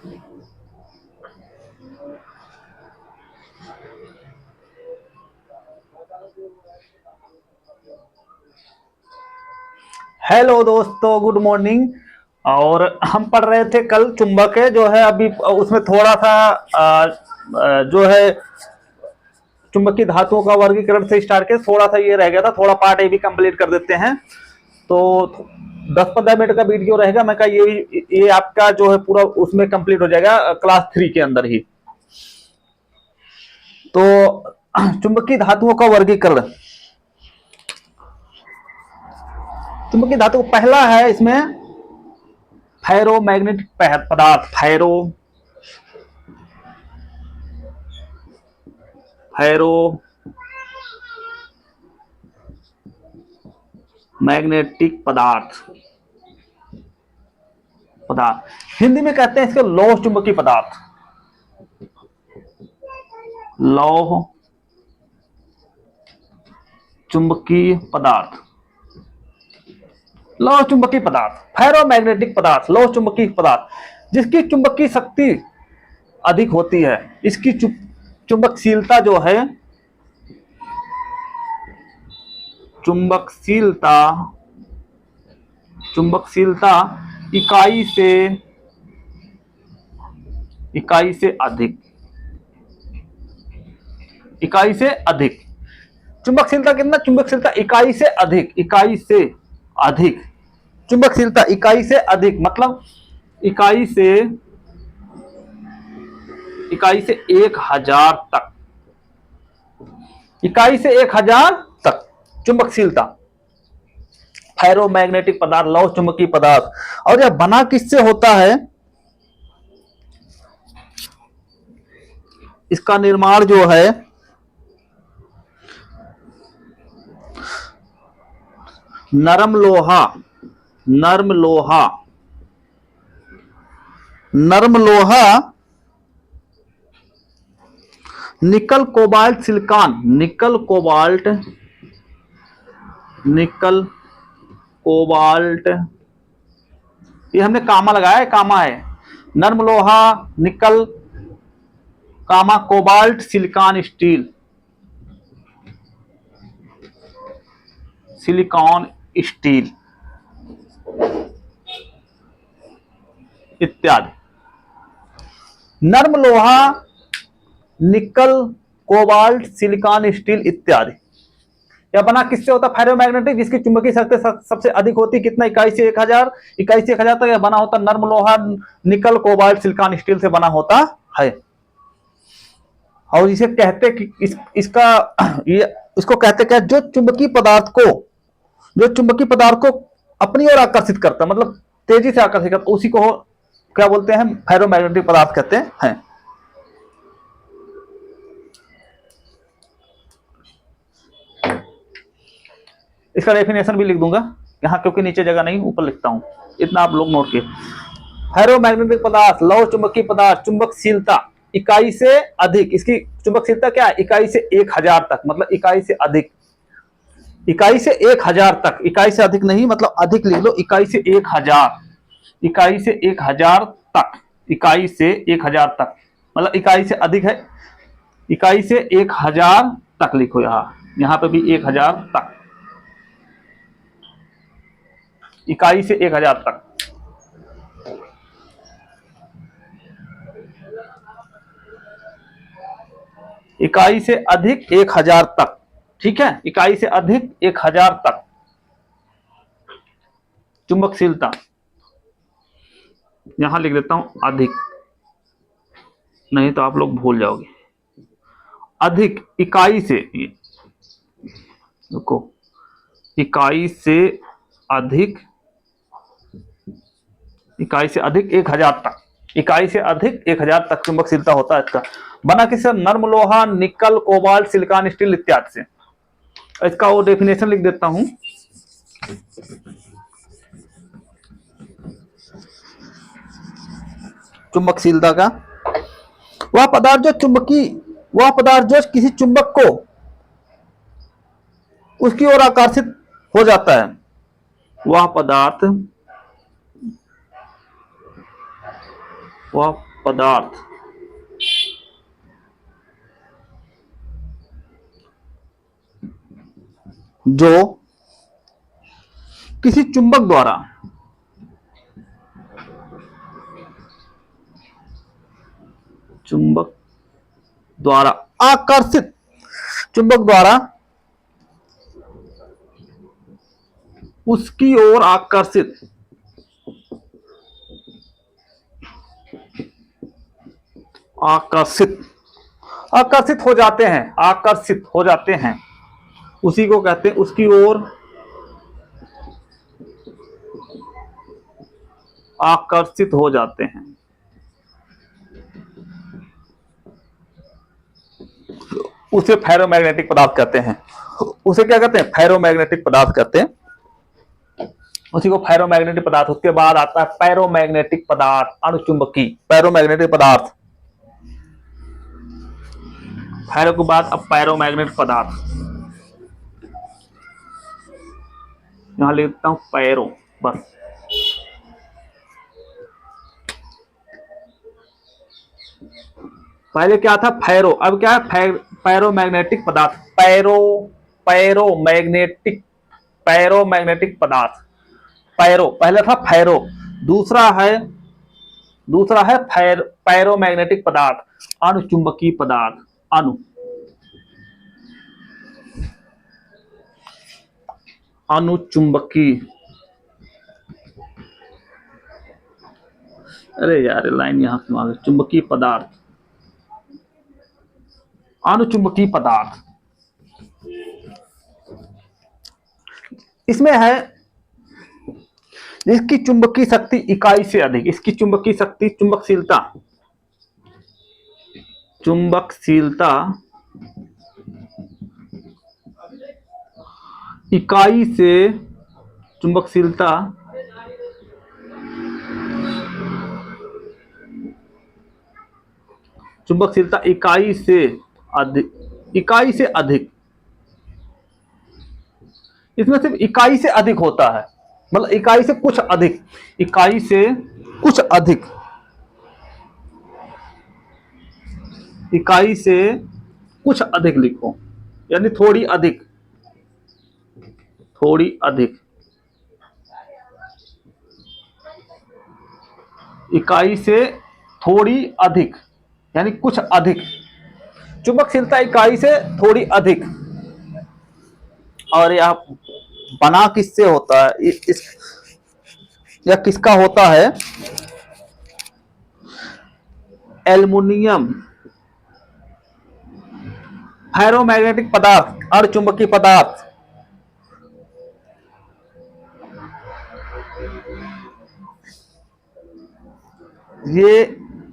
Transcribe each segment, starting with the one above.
Hello दोस्तों, good morning. और हम पढ़ रहे थे कल चुंबक है जो है, अभी उसमें थोड़ा सा जो है चुंबकीय धातुओं का वर्गीकरण से स्टार्ट किया, थोड़ा सा ये रह गया था, थोड़ा पार्ट ये भी कंप्लीट कर देते हैं। तो 10-15 मिनट का वीडियो रहेगा। मैं कहा ये आपका जो है पूरा उसमें कंप्लीट हो जाएगा क्लास 3 के अंदर ही। तो चुंबकीय धातुओं का वर्गीकरण, चुंबकीय धातु पहला है इसमें फेरोमैग्नेटिक पदार्थ। मैग्नेटिक पदार्थ हिंदी में कहते हैं इसके लौह चुंबकीय पदार्थ। लौह चुंबकीय पदार्थ, लौह चुंबकीय पदार्थ, फेरोमैग्नेटिक पदार्थ, लौह चुंबकीय पदार्थ जिसकी चुंबकीय शक्ति अधिक होती है। इसकी चुंबकशीलता जो है, चुंबकशीलता इकाई से अधिक। चुंबकशीलता कितना? चुंबकशीलता इकाई से अधिक। चुंबकशीलता इकाई से अधिक मतलब इकाई से 1000 तक, इकाई से 1000 तक चुंबकशीलता। फेरोमैग्नेटिक पदार्थ, लौह चुंबकीय पदार्थ। और यह बना किससे होता है? इसका निर्माण जो है नरम लोहा, nickel cobalt silicon, nickel cobalt, ये हमने कामा लगाया है, कामा है। नर्म लोहा, निकल, कामा, कोबाल्ट, सिलिकॉन स्टील, इत्यादि। नर्म लोहा, निकल, कोबाल्ट, सिलिकॉन स्टील इत्यादि। यह बना किससे होता? फेरोमैग्नेटिक, जिसकी चुंबकीय शक्ति सबसे अधिक होती। कितना? इकाई से 1000 तक यह बना होता। नर्म लोहा, निकल, कोबाल्ट, सिलिकॉन स्टील से बना होता है। और इसे कहते कि इसको कहते क्या? जो चुंबकीय पदार्थ को अपनी ओर आकर्षित करता, मतलब तेजी से आकर्षित करता, उसी को क्या बोलते हैं? फेरोमैग्नेटिक पदार्थ कहते हैं। इसका डेफिनेशन भी लिख दूंगा यहां, क्योंकि नीचे जगह नहीं, ऊपर लिखता हूं, इतना आप लोग नोट किए। फेरोमैग्नेटिक पदार्थ, लौह चुंबकीय पदार्थ, चुंबकशीलता इकाई से अधिक। इसकी चुंबकशीलता क्या है? इकाई से 1000 तक, मतलब इकाई से अधिक। इकाई से 1000 तक, इकाई से अधिक नहीं, मतलब अधिक लिख लो। इकाई से 1000 तक, इकाई से 1000 तक, मतलब इकाई से अधिक है। इकाई से 1000 तक लिखो, यहां पे भी 1000 तक, इकाई से 1000 तक। इकाई से अधिक 1000 तक, ठीक है, इकाई से अधिक 1000 तक चुंबकशीलता। यहां लिख देता हूं अधिक, नहीं तो आप लोग भूल जाओगे। अधिक, इकाई से, रुको, इकाई से अधिक 1000 तक, इकाई से अधिक 1000 तक चुंबकशीलता होता है इसका। बना किससे? नर्म लोहा, निकल, कोबाल्ट, सिलिकॉन स्टील इत्यादि से। इसका वो डेफिनेशन लिख देता हूं। चुंबकशीलता का, वह पदार्थ जो किसी चुंबक को उसकी ओर आकर्षित हो जाता है, वह पदार्थ जो किसी चुंबक द्वारा आकर्षित, चुंबक द्वारा उसकी ओर आकर्षित आकर्षित आकर्षित हो जाते हैं, आकर्षित हो जाते हैं, उसी को कहते हैं, उसकी ओर आकर्षित हो जाते हैं, उसे फेरोमैग्नेटिक पदार्थ कहते हैं। उसे क्या कहते हैं? फेरोमैग्नेटिक पदार्थ कहते हैं, उसी को फेरोमैग्नेटिक पदार्थ। उसके बाद आता है पैरोमैग्नेटिक पदार्थ, अणुचुंबकी पैरोमैग्नेटिक पदार्थ। फेरो के बाद अब पैरोमैग्नेटिक पदार्थ, यहां लिखता हूं पैरो, बस। पहले क्या था? फेरो, अब क्या है? पैरोमैग्नेटिक पदार्थ, पैरोमैग्नेटिक पैरोमैग्नेटिक पदार्थ। पैरो पहले था फेरो, दूसरा है पैरोमैग्नेटिक पदार्थ, अणुचुंबकीय पदार्थ, अणुचुंबकीय। अरे यार लाइन यहां से आ गई। चुंबकीय पदार्थ, अणुचुंबकीय पदार्थ। इसमें है इसकी चुंबकीय शक्ति इकाई से अधिक, इसकी चुंबकीय शक्ति, चुंबकशीलता इकाई से, चुंबकशीलता इकाई से अधिक, इसमें सिर्फ इकाई से अधिक होता है, मतलब इकाई से कुछ अधिक, इकाई से कुछ अधिक, इकाई से कुछ अधिक लिखो, यानी थोड़ी अधिक, इकाई से थोड़ी अधिक, यानी कुछ अधिक। चुंबकशीलता इकाई से थोड़ी अधिक। और यह बना किससे होता है? यह किसका होता है? एल्युमिनियम, फेरोमैग्नेटिक पदार्थ, अर्धचुंबकीय पदार्थ। ये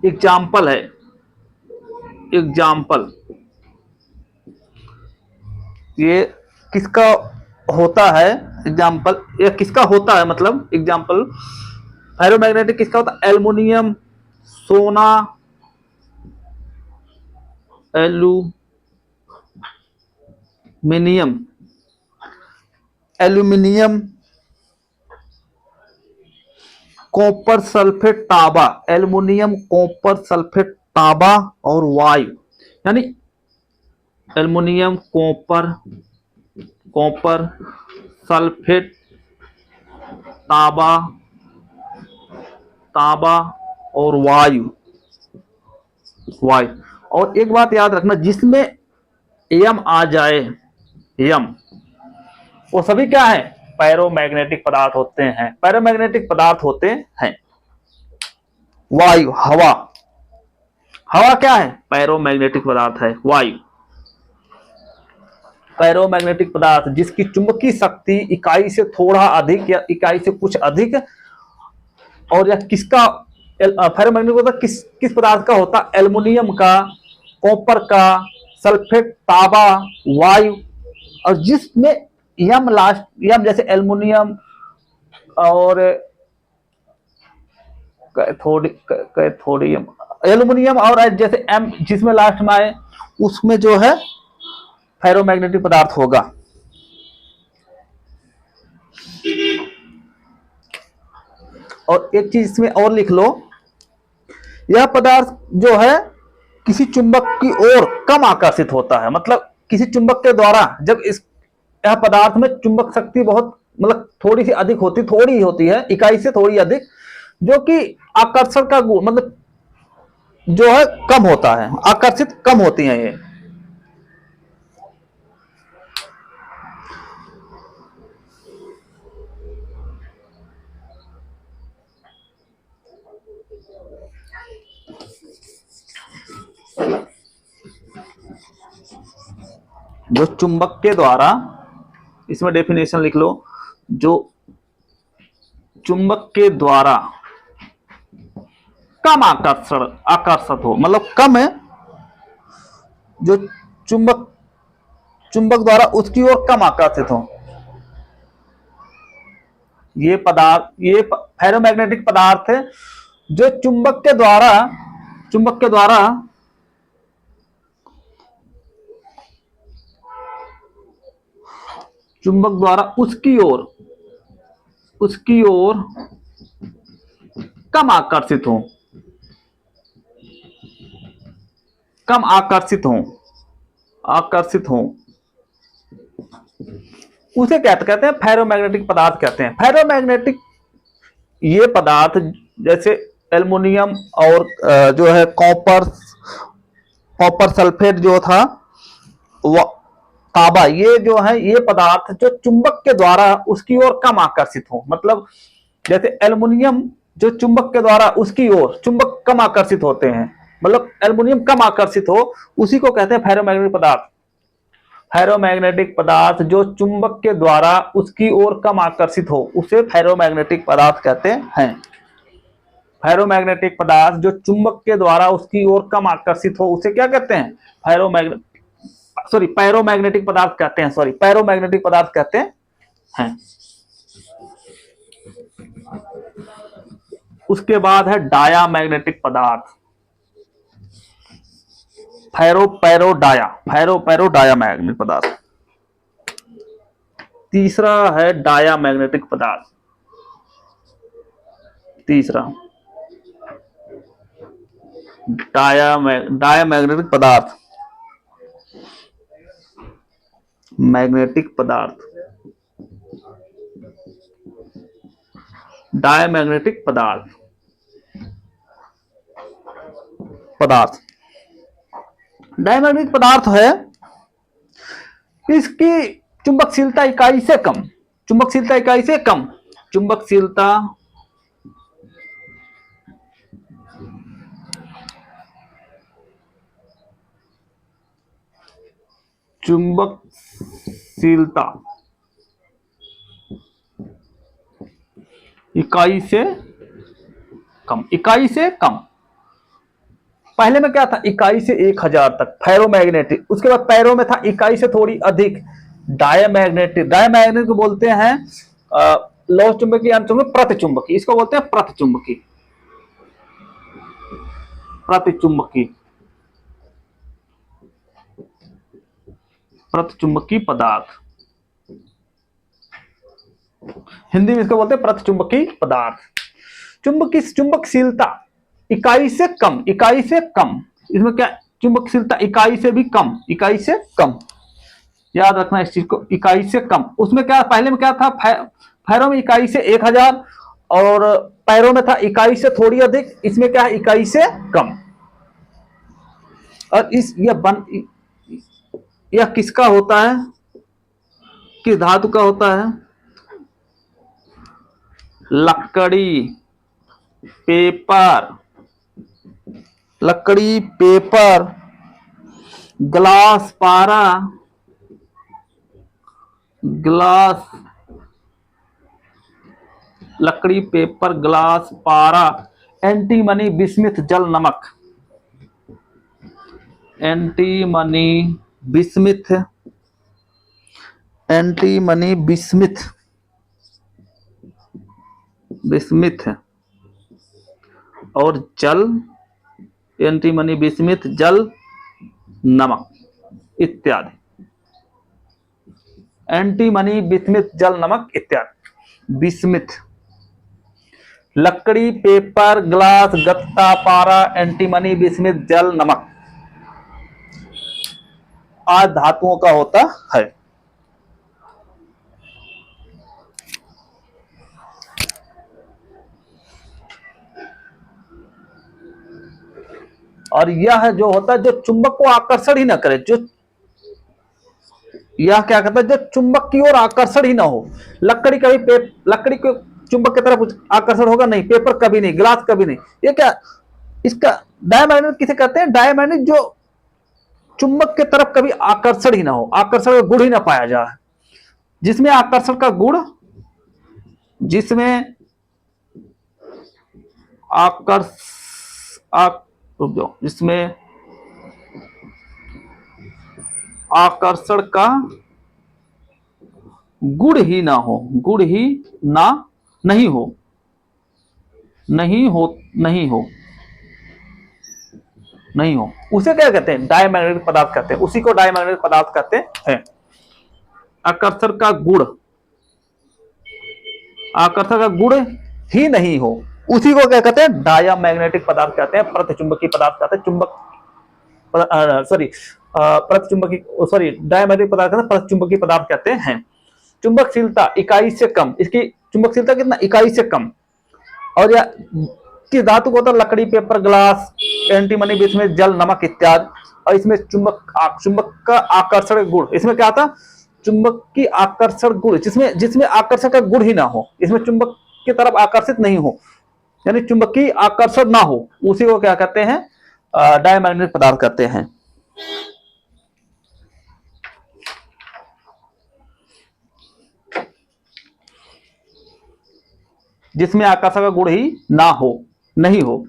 एग्जाम्पल है, ये किसका होता है? एग्जाम्पल, ये किसका होता है? मतलब एग्जाम्पल, फेरोमैग्नेटिक किसका होता है? एल्युमिनियम, सोना, एल्यूमिनियम, कॉपर सल्फेट, तांबा, एल्युमिनियम, कॉपर सल्फेट, तांबा और वायु। यानी एल्युमिनियम, कॉपर सल्फेट, तांबा और वायु। और एक बात याद रखना, जिसमें एम आ जाए, वो सभी क्या है? पैरोमैग्नेटिक पदार्थ होते हैं। पैरोमैग्नेटिक पदार्थ होते हैं। वायु, हवा क्या है? पैरोमैग्नेटिक पदार्थ है वायु। पैरोमैग्नेटिक पदार्थ जिसकी चुंबकीय शक्ति इकाई से थोड़ा अधिक या इकाई से कुछ अधिक, और यह किसका? फेरोमैग्नेटिक पदार्थ किस पदार्थ का होता है? एल्युमिनियम का, कॉपर का, सल्फेट, तांबा, वायु। और जिसमें यम लास्ट, यम जैसे एल्युमिनियम और कैथोडियम, एल्युमिनियम और जैसे एम जिसमें लास्ट में आए, उसमें जो है फेरोमैग्नेटिक पदार्थ होगा। और एक चीज इसमें और लिख लो यह पदार्थ जो है किसी चुंबक की ओर कम आकर्षित होता है, मतलब किसी चुंबक के द्वारा जब इस यह पदार्थ में चुंबक शक्ति बहुत मतलब थोड़ी सी अधिक होती, थोड़ी होती है, इकाई से थोड़ी अधिक, जो कि आकर्षण का गुण मतलब जो है कम होता है, आकर्षित कम होती हैं ये। जो चुंबक के द्वारा, इसमें डेफिनेशन लिख लो, जो चुंबक के द्वारा कम आकर्षित हो, मतलब कम है, जो चुंबक चुंबक द्वारा उसकी ओर कम आकर्षित हो, ये पदार्थ, ये फेरोमैग्नेटिक पदार्थ है जो चुंबक के द्वारा चुंबक के द्वारा चुंबक द्वारा उसकी ओर कम आकर्षित हो, कम आकर्षित हो, उसे कहते हैं फेरोमैग्नेटिक पदार्थ कहते हैं। फेरोमैग्नेटिक ये पदार्थ जैसे एल्युमिनियम और जो है कॉपर सल्फेट जो था, वो तांबा, ये जो है ये पदार्थ जो चुंबक के द्वारा उसकी ओर कम आकर्षित हो, मतलब जैसे एल्युमिनियम जो चुंबक के द्वारा उसकी ओर चुंबक कम आकर्षित होते हैं, मतलब एल्युमिनियम कम आकर्षित हो, उसी को कहते हैं फेरोमैग्नेटिक पदार्थ। फेरोमैग्नेटिक पदार्थ जो चुंबक के द्वारा उसकी ओर कम आकर्षित हो, उसे फेरोमैग्नेटिक पदार्थ कहते हैं। फेरोमैग्नेटिक पदार्थ जो चुंबक के द्वारा उसकी ओर कम आकर्षित हो, उसे क्या कहते हैं? पैरोमैग्नेटिक पदार्थ कहते हैं। पैरोमैग्नेटिक पदार्थ कहते हैं। उसके बाद है डायामैग्नेटिक पदार्थ, पैरो डायामैग्नेटिक पदार्थ। तीसरा है डायामैग्नेटिक पदार्थ, डायामैग्नेटिक पदार्थ, मैग्नेटिक पदार्थ, डायामैग्नेटिक पदार्थ डायमैग्नेटिक पदार्थ है, इसकी चुंबकशीलता इकाई से कम, चुंबकशीलता इकाई से कम। पहले में क्या था? इकाई से 1000 तक फेरोमैग्नेटिक, उसके बाद पैरो में था इकाई से थोड़ी अधिक डायमैग्नेटिक को बोलते हैं लौह चुंबकीय अंतचुंबकीय प्रतिचुंबकी, इसको बोलते हैं प्रतिचुंबकी पदार्थ, हिंदी में इसको बोलते हैं प्रतिचुंबकी पदार्थ। चुंबकशीलता इकाई से कम, इसमें क्या? चुंबकशीलता इकाई से भी कम, याद रखना इस चीज को, इकाई से कम। उसमें क्या, पहले में क्या था? फेरो में इकाई से 1000 और पैरों में था इकाई से थोड़ी अधिक, इसमें क्या है? इकाई से कम। और यह किसका होता है? किस धातु का होता है? लकड़ी, पेपर, ग्लास, पारा, लकड़ी, पेपर, ग्लास, पारा, एंटीमनी, बिस्मिथ, जल, नमक। एंटीमनी, बिस्मिथ और जल, एंटीमनी, बिस्मिथ, जल, नमक इत्यादि। एंटीमनी, बिस्मिथ, जल, नमक इत्यादि। बिस्मिथ लकड़ी, पेपर, ग्लास, गत्ता, पारा, एंटीमनी, बिस्मिथ, जल, नमक आज धातुओं का होता है। और यह जो होता है जो चुंबक को आकर्षण ही ना करे, जो यह क्या करता है, जो चुंबक की ओर आकर्षण ही ना हो। लकड़ी कभी लकड़ी को चुंबक की तरफ आकर्षण होगा नहीं, पेपर कभी नहीं, ग्लास कभी नहीं। ये क्या, इसका डायमैग्नेट किसे कहते हैं? डायमैग्नेट जो चुंबक की तरफ कभी आकर्षण ही ना हो, आकर्षण का गुण ही ना पाया जाए। जिसमें आकर्षण का गुण, जिसमें जिसमें आकर्षण का गुण ही ना हो, गुण ही ना नहीं हो, नहीं हो, नहीं हो, नहीं हो, उसे क्या कहते हैं? डायमैग्नेटिक पदार्थ कहते हैं। उसी को डायमैग्नेटिक पदार्थ कहते हैं। आकर्षण का गुण, आकर्षण का गुण ही नहीं हो, उसी को क्या कहते हैं? डायमैग्नेटिक पदार्थ कहते हैं, प्रतिचुंबकीय पदार्थ कहते हैं। चुंबक प्रतिचुंबकीय, सॉरी, डायमैग्नेटिक पदार्थ कहते हैं, प्रतिचुंबकीय पदार्थ कहते हैं। चुंबकशीलता इकाई से कम, इसकी चुंबकशीलता कितना? इकाई से कम। और यह किस धातु को होता है? लकड़ी, पेपर, ग्लास, एंटीमनी, बिस्मिथ, जल, नमक इत्यादि। और इसमें चुंबक का आकर्षण गुण, इसमें क्या था? चुंबक की आकर्षण गुण, जिसमें आकर्षण का गुण ही ना हो, इसमें चुंबक की तरफ आकर्षित नहीं हो, यानी चुंबकीय आकर्षण ना हो, उसी को क्या कहते हैं? डायमैग्नेटिक पदार्थ कहते हैं। जिसमें आकर्षण का गुण ही ना हो, नहीं हो।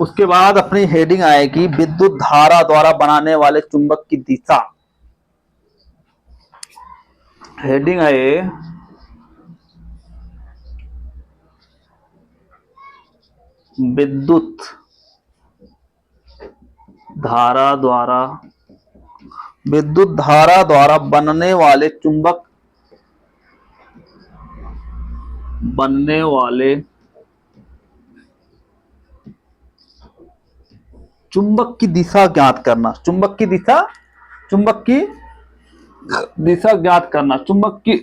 उसके बाद अपनी हेडिंग आएगी विद्युत धारा द्वारा बनाने वाले चुंबक की दिशा। हेडिंग है विद्युत धारा द्वारा बनने वाले चुंबक की दिशा ज्ञात करना। चुंबक की दिशा ज्ञात करना। चुंबक की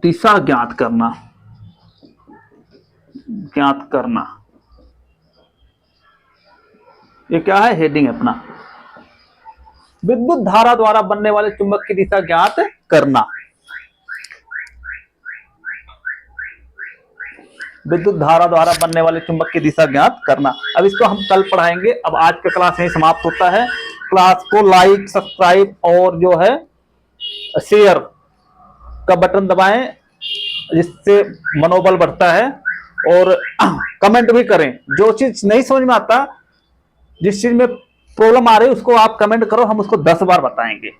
दिशा ज्ञात करना। ये क्या है? हेडिंग अपना, विद्युत धारा द्वारा बनने वाले चुंबक की दिशा ज्ञात करना। विद्युत धारा द्वारा बनने वाले चुंबक की दिशा ज्ञात करना। अब इसको हम कल पढ़ाएंगे। अब आज का क्लास यहीं समाप्त होता है। क्लास को लाइक, सब्सक्राइब और जो है शेयर का बटन दबाएं, जिससे मनोबल बढ़ता है। और कमेंट भी करें, जो चीज नहीं समझ में आता, जिस चीज में प्रॉब्लम आ रही है, उसको आप कमेंट करो, हम उसको 10 बार बताएंगे।